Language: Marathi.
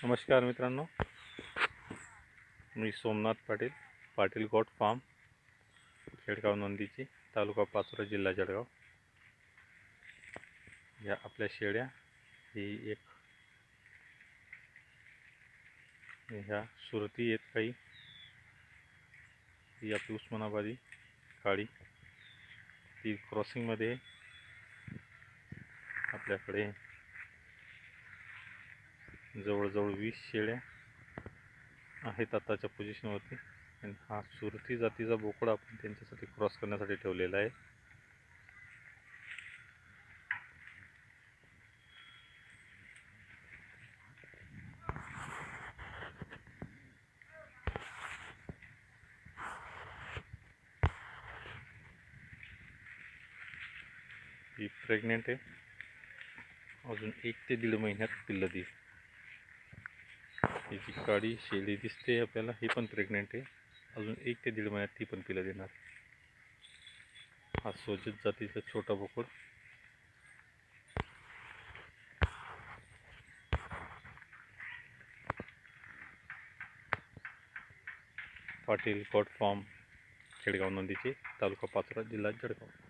नमस्कार मित्रांनो, मी सोमनाथ पाटील, पाटील गोट फार्म, खेडगाव नंदीची, तालुका पाचोरा, जिल्हा जळगाव. या आपल्या शेळ्या ही एक ह्या सुरती आहेत काही. ही आपली उस्मानाबादी काळी, ती क्रॉसिंगमध्ये आपल्याकडे जवळजवळ 20 शेळ्या आहेत आताच्या पोझिशनवरती. आणि हा सुरती जातीचा बोकडा आपण त्यांच्यासाठी क्रॉस करण्यासाठी ठेवलेला आहे. ही प्रेग्नेंट आहे, अजून 1 ते 1.5 महिन्यात पिल्लं देईल. ही जी काळी शेळी दिसते आपल्याला, ही पण प्रेग्नेंट आहे, अजून 1 ते 1.5 महिन्यात ती पण पिल्लं देणार. हा सोजत जातीचा छोटा बोकड. पाटील गोट फार्म, खेडगाव नंदीची, तालुका पाचोरा, जिल्हा जळगाव.